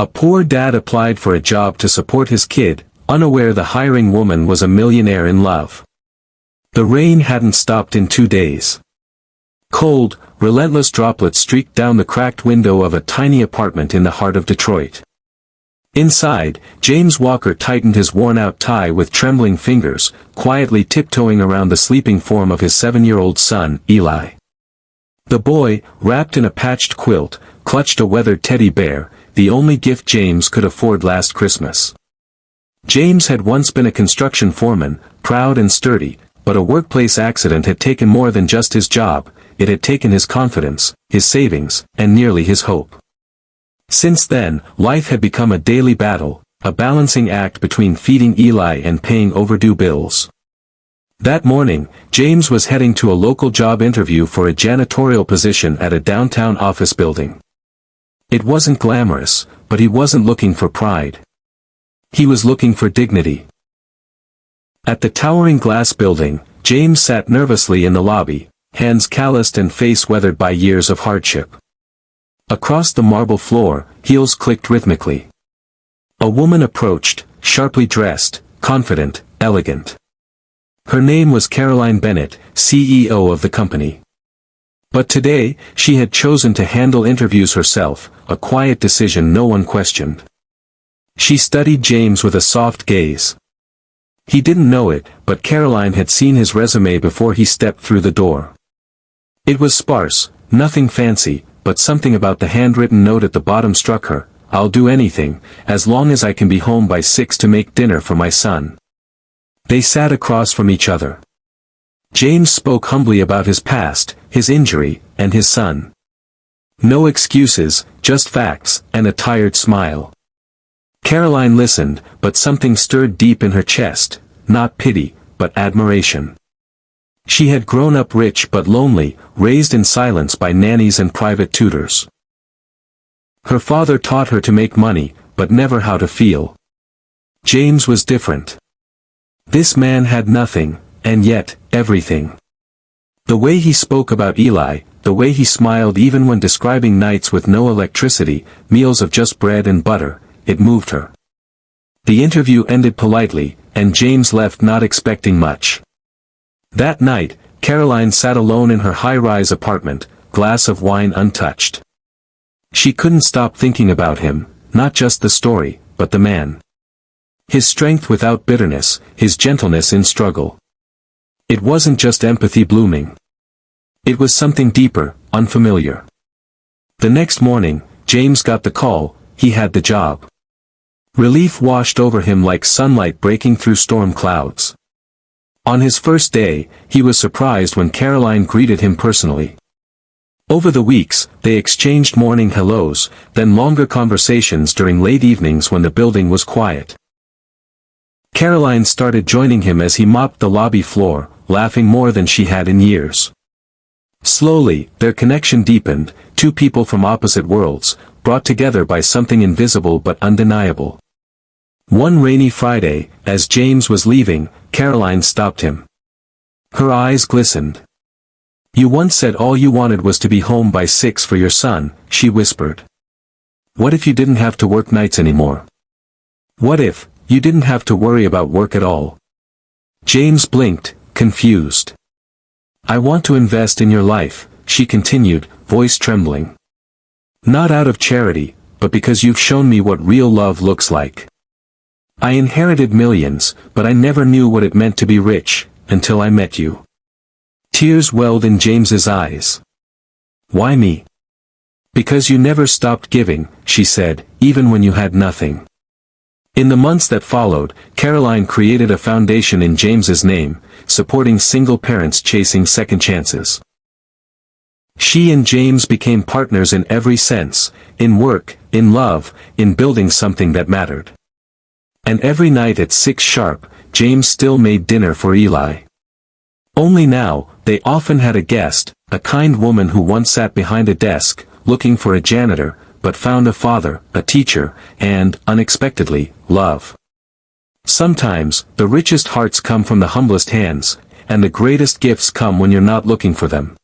A poor dad applied for a job to support his kid, unaware the hiring woman was a millionaire in love. The rain hadn't stopped in 2 days. Cold, relentless droplets streaked down the cracked window of a tiny apartment in the heart of Detroit. Inside, James Walker tightened his worn-out tie with trembling fingers, quietly tiptoeing around the sleeping form of his 7-year-old son, Eli. The boy, wrapped in a patched quilt, clutched a weathered teddy bear, the only gift James could afford last Christmas. James had once been a construction foreman, proud and sturdy, but a workplace accident had taken more than just his job, it had taken his confidence, his savings, and nearly his hope. Since then, life had become a daily battle, a balancing act between feeding Eli and paying overdue bills. That morning, James was heading to a local job interview for a janitorial position at a downtown office building. It wasn't glamorous, but he wasn't looking for pride. He was looking for dignity. At the towering glass building, James sat nervously in the lobby, hands calloused and face weathered by years of hardship. Across the marble floor, heels clicked rhythmically. A woman approached, sharply dressed, confident, elegant. Her name was Caroline Bennett, CEO of the company. But today, she had chosen to handle interviews herself, a quiet decision no one questioned. She studied James with a soft gaze. He didn't know it, but Caroline had seen his resume before he stepped through the door. It was sparse, nothing fancy, but something about the handwritten note at the bottom struck her. I'll do anything, as long as I can be home by 6 to make dinner for my son. They sat across from each other. James spoke humbly about his past, his injury, and his son. No excuses, just facts, and a tired smile. Caroline listened, but something stirred deep in her chest, not pity, but admiration. She had grown up rich but lonely, raised in silence by nannies and private tutors. Her father taught her to make money, but never how to feel. James was different. This man had nothing, and yet, everything. The way he spoke about Eli, the way he smiled even when describing nights with no electricity, meals of just bread and butter, it moved her. The interview ended politely, and James left not expecting much. That night, Caroline sat alone in her high-rise apartment, glass of wine untouched. She couldn't stop thinking about him, not just the story, but the man. His strength without bitterness, his gentleness in struggle. It wasn't just empathy blooming. It was something deeper, unfamiliar. The next morning, James got the call, he had the job. Relief washed over him like sunlight breaking through storm clouds. On his first day, he was surprised when Caroline greeted him personally. Over the weeks, they exchanged morning hellos, then longer conversations during late evenings when the building was quiet. Caroline started joining him as he mopped the lobby floor, laughing more than she had in years. Slowly, their connection deepened, two people from opposite worlds, brought together by something invisible but undeniable. One rainy Friday, as James was leaving, Caroline stopped him. Her eyes glistened. "You once said all you wanted was to be home by 6 for your son," she whispered. "What if you didn't have to work nights anymore? What if you didn't have to worry about work at all?" James blinked, confused. "I want to invest in your life," she continued, voice trembling. "Not out of charity, but because you've shown me what real love looks like. I inherited millions, but I never knew what it meant to be rich, until I met you." Tears welled in James's eyes. "Why me?" "Because you never stopped giving," she said, "even when you had nothing." In the months that followed, Caroline created a foundation in James's name, supporting single parents chasing second chances. She and James became partners in every sense, in work, in love, in building something that mattered. And every night at 6 sharp, James still made dinner for Eli. Only now, they often had a guest, a kind woman who once sat behind a desk, looking for a janitor, but found a father, a teacher, and, unexpectedly, love. Sometimes, the richest hearts come from the humblest hands, and the greatest gifts come when you're not looking for them.